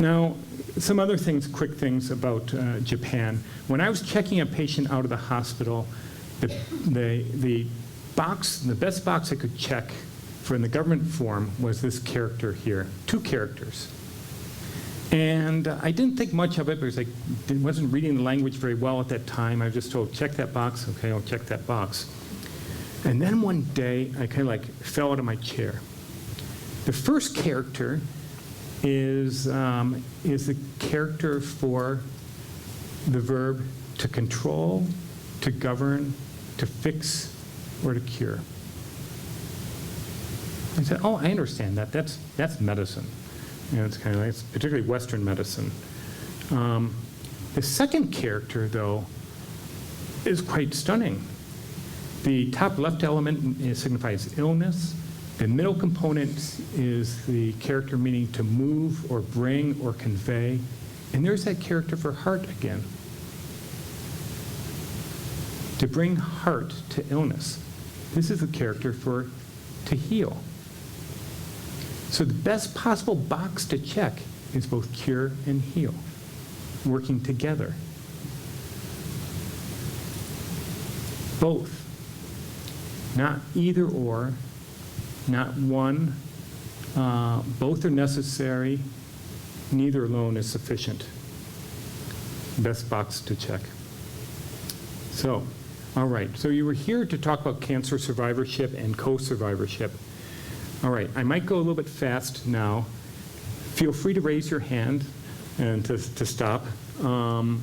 Now, some other things, quick things about Japan. When I was checking a patient out of the hospital, the best box I could check for in the government form was this character here, 2 characters. And I didn't think much of it because I wasn't reading the language very well at that time. I was just told, check that box. Okay, I'll check that box. And then one day, I kind of like fell out of my chair. The first character is the character for the verb to control, to govern, to fix, or to cure. I said, oh, I understand that. That's medicine. And it's kind of like, it's particularly Western medicine. The second character, though, is quite stunning. The top left element signifies illness. The middle component is the character meaning to move or bring or convey. And there's that character for heart again. To bring heart to illness. This is the character for to heal. So the best possible box to check is both cure and heal, working together. Both. Not either or, not one. Both are necessary. Neither alone is sufficient. Best box to check. So, all right. So you were here to talk about cancer survivorship and co-survivorship. All right. I might go a little bit fast now. Feel free to raise your hand and to stop. Now I'm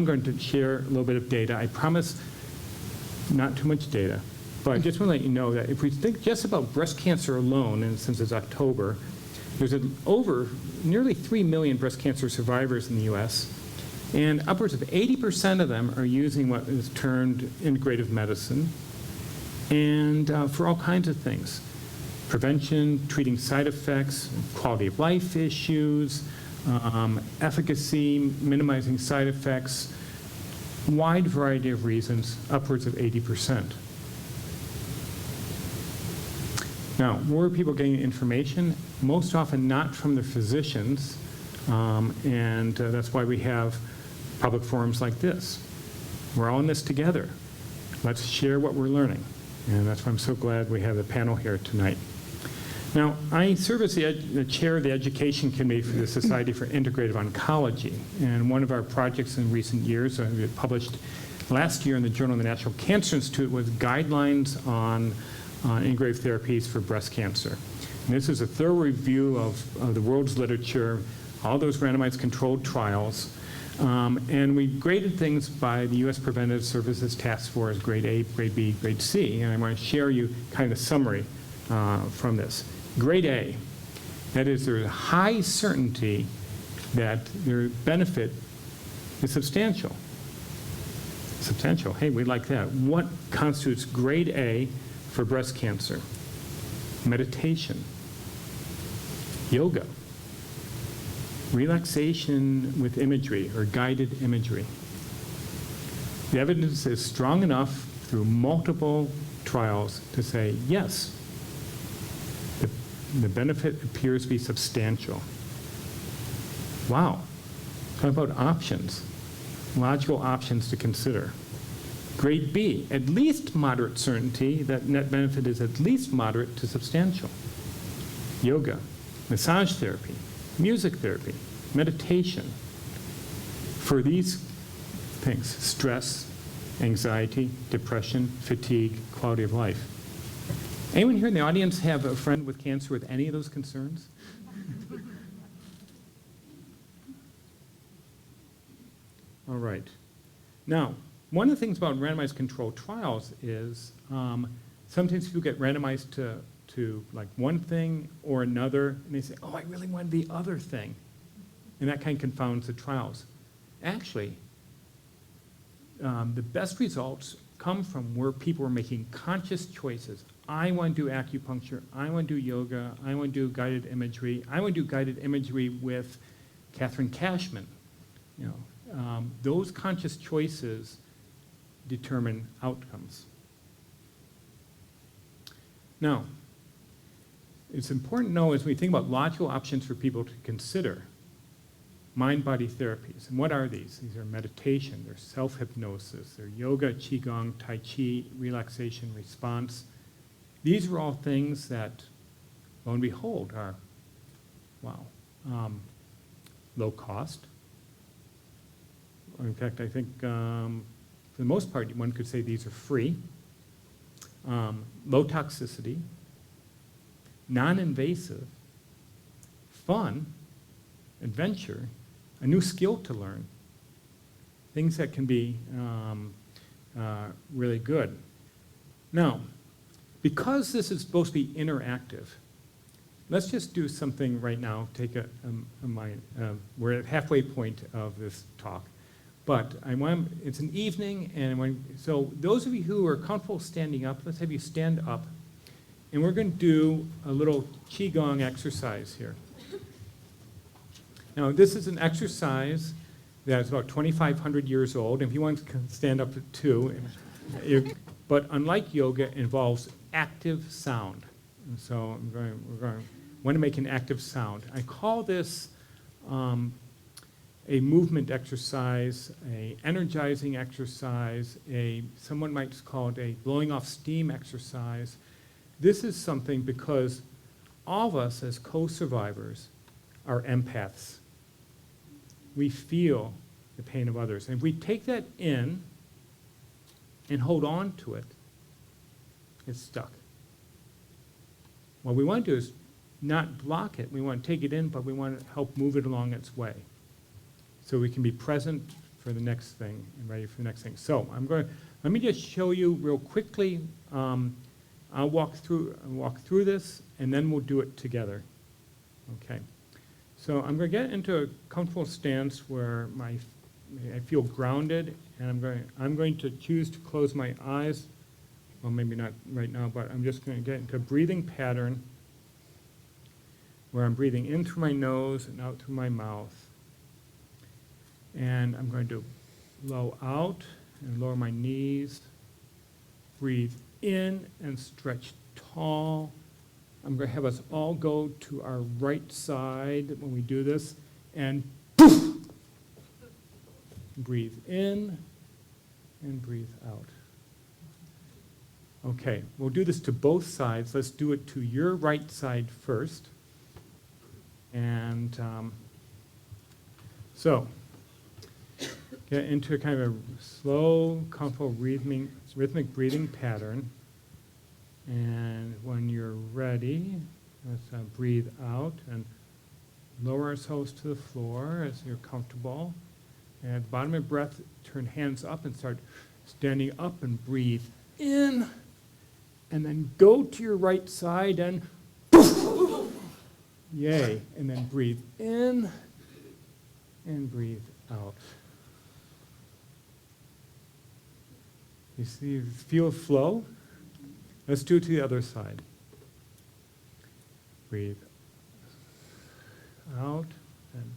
going to share a little bit of data. I promise not too much data. But I just want to let you know that if we think just about breast cancer alone, and since it's October, there's over nearly 3 million breast cancer survivors in the US, and upwards of 80% of them are using what is termed integrative medicine, and for all kinds of things. Prevention, treating side effects, quality of life issues, efficacy, minimizing side effects, wide variety of reasons, upwards of 80%. Now, where are people getting information? Most often not from their physicians, and that's why we have public forums like this. We're all in this together. Let's share what we're learning, and that's why I'm so glad we have the panel here tonight. Now, I serve as the chair of the education committee for the Society for Integrative Oncology, and one of our projects in recent years, we published last year in the Journal of the National Cancer Institute, was guidelines on integrative therapies for breast cancer. And this is a thorough review of the world's literature, all those randomized controlled trials, and we graded things by the U.S. Preventive Services Task Force, grade A, grade B, grade C, and I want to share you kind of a summary from this. Grade A, that is, there's a high certainty that their benefit is substantial. Substantial, hey, we like that. What constitutes grade A for breast cancer? Meditation, yoga, relaxation with imagery or guided imagery. The evidence is strong enough through multiple trials to say, yes, the benefit appears to be substantial. Wow. Talk about options, logical options to consider. Grade B, at least moderate certainty that net benefit is at least moderate to substantial. Yoga, massage therapy, music therapy, meditation. For these things, stress, anxiety, depression, fatigue, quality of life. Anyone here in the audience have a friend with cancer with any of those concerns? All right. Now, one of the things about randomized controlled trials is sometimes people get randomized to like one thing or another, and they say, oh, I really want the other thing. And that kind of confounds the trials. Actually, the best results come from where people are making conscious choices. I want to do acupuncture, I want to do yoga, I want to do guided imagery, I want to do guided imagery with Catherine Cashman. You know, those conscious choices determine outcomes. Now, it's important to know as we think about logical options for people to consider mind-body therapies. And what are these? These are meditation, they're self-hypnosis, they're yoga, qigong, tai chi, relaxation, response. These are all things that, lo and behold, are, wow, low cost. In fact, I think for the most part, one could say these are free, low toxicity, non-invasive, fun, adventure, a new skill to learn, things that can be really good. Now, because this is supposed to be interactive, let's just do something right now. Take we're at halfway point of this talk, but it's an evening, and so those of you who are comfortable standing up, let's have you stand up, and we're going to do a little qigong exercise here. Now, this is an exercise that's about 2,500 years old. If you want to stand up too, but unlike yoga, it involves active sound. And so we're going to want to make an active sound. I call this a movement exercise, a energizing exercise, someone might call it a blowing off steam exercise. This is something because all of us as co-survivors are empaths. We feel the pain of others. And if we take that in and hold on to it, it's stuck. What we want to do is not block it. We want to take it in, but we want to help move it along its way so we can be present for the next thing and ready for the next thing. So let me just show you real quickly. I'll walk through this, and then we'll do it together. Okay. So I'm going to get into a comfortable stance where I feel grounded, and I'm going to choose to close my eyes. Well, maybe not right now, but I'm just going to get into a breathing pattern where I'm breathing in through my nose and out through my mouth. And I'm going to blow out and lower my knees. Breathe in and stretch tall. I'm going to have us all go to our right side when we do this, and poof! Breathe in and breathe out. Okay, we'll do this to both sides. Let's do it to your right side first. And so, get into a kind of a slow, comfortable, rhythmic breathing pattern. And when you're ready, let's breathe out and lower ourselves to the floor as you're comfortable. And at the bottom of your breath, turn hands up and start standing up and breathe in. And then go to your right side and poof! Yay. And then breathe in and breathe out. You see, feel flow? Let's do it to the other side. Breathe out and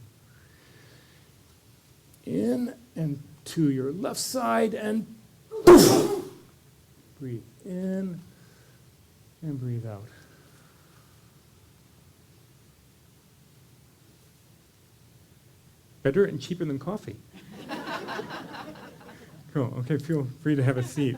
in, and to your left side, and breathe in and breathe out. Better and cheaper than coffee. Cool. Okay, feel free to have a seat.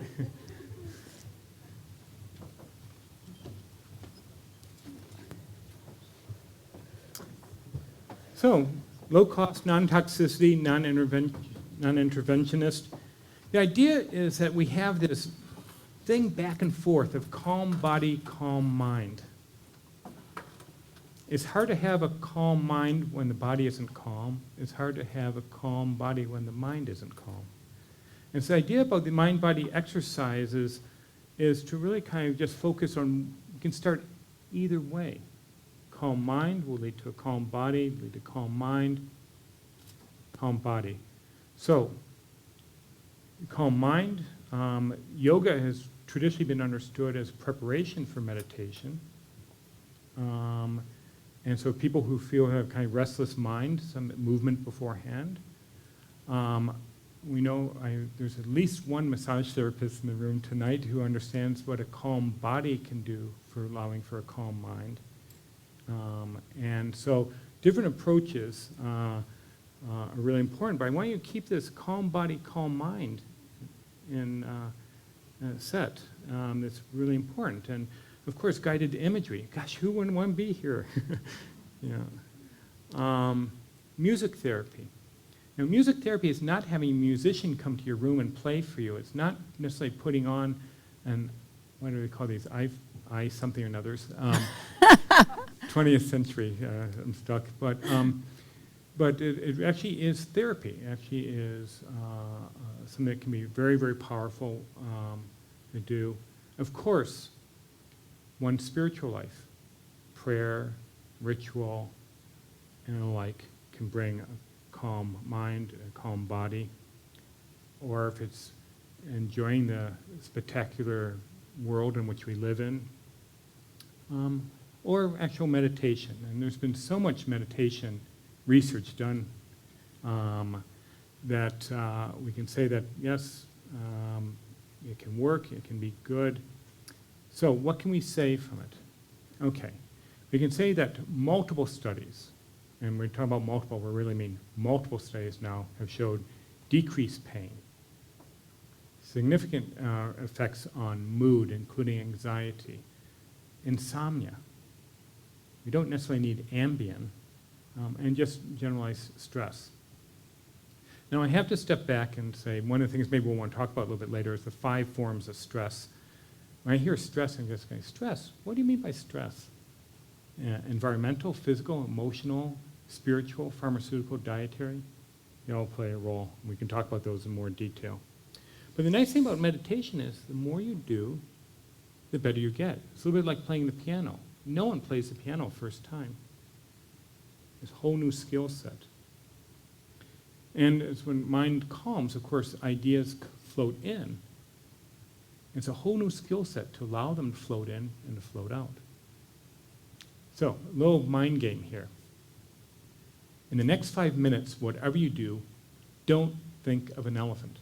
So, low cost, non-toxicity, non-interventionist. The idea is that we have this thing back and forth of calm body, calm mind. It's hard to have a calm mind when the body isn't calm. It's hard to have a calm body when the mind isn't calm. And so the idea about the mind-body exercises is to really kind of just focus on, you can start either way. Calm mind will lead to a calm body, lead to calm mind, calm body. So, calm mind, yoga has traditionally been understood as preparation for meditation. And so people who feel have kind of restless mind, some movement beforehand. We know there's at least one massage therapist in the room tonight who understands what a calm body can do for allowing for a calm mind. And so different approaches are really important, but I want you to keep this calm body, calm mind in set. It's really important. And of course, guided imagery. Gosh, who wouldn't want to be here? Music therapy. Now, music therapy is not having a musician come to your room and play for you. It's not necessarily putting on an, what do we call these, I something or others. 20th century, I'm stuck. But it actually is therapy. It actually is something that can be very, very powerful to do. Of course, one's spiritual life, prayer, ritual, and the like can bring a calm mind, a calm body. Or if it's enjoying the spectacular world in which we live in, or actual meditation. And there's been so much meditation research done that we can say that, yes, it can work, it can be good. So what can we say from it? Okay, we can say that multiple studies, and when we talk about multiple, we really mean multiple studies now, have showed decreased pain, significant effects on mood, including anxiety, insomnia. We don't necessarily need Ambien, and just generalized stress. Now I have to step back and say, one of the things maybe we'll want to talk about a little bit later is the 5 forms of stress. When I hear stress, I'm just going, stress? What do you mean by stress? Environmental, physical, emotional, spiritual, pharmaceutical, dietary, they all play a role. We can talk about those in more detail. But the nice thing about meditation is the more you do, the better you get. It's a little bit like playing the piano. No one plays the piano first time. It's a whole new skill set. And it's when mind calms, of course, ideas float in. It's a whole new skill set to allow them to float in and to float out. So, a little mind game here. In the next 5 minutes, whatever you do, don't think of an elephant.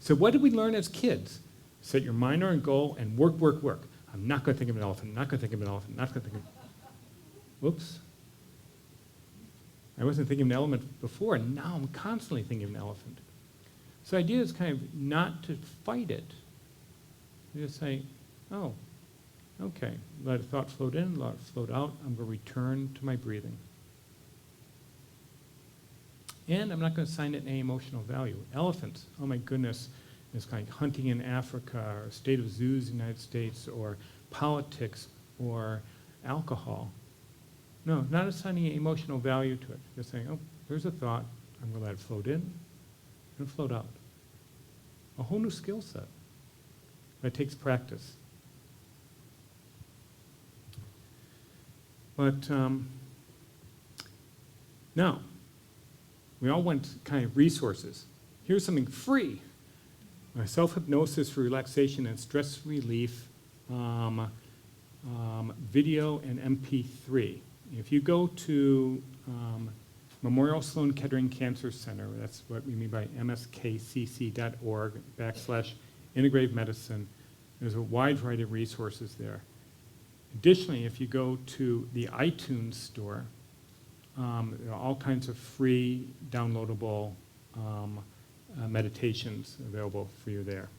So what did we learn as kids? Set your mind on a goal and work, work, work. I'm not going to think of an elephant, not going to think of an elephant, not going to think of... Whoops. I wasn't thinking of an elephant before, and now I'm constantly thinking of an elephant. So the idea is kind of not to fight it. You just say, oh, okay, let a thought float in, let it float out. I'm going to return to my breathing. And I'm not going to assign it any emotional value. Elephants, oh my goodness, it's kind of hunting in Africa, or state of zoos in the United States, or politics, or alcohol. No, not assigning any emotional value to it. Just saying, oh, there's a thought. I'm going to let it float in and float out. A whole new skill set. But it takes practice. But now, we all want kind of resources. Here's something free. Self-hypnosis for relaxation and stress relief, video and MP3. If you go to Memorial Sloan Kettering Cancer Center, that's what we mean by mskcc.org/integrative medicine, there's a wide variety of resources there. Additionally, if you go to the iTunes store, there are all kinds of free downloadable meditations available for you there.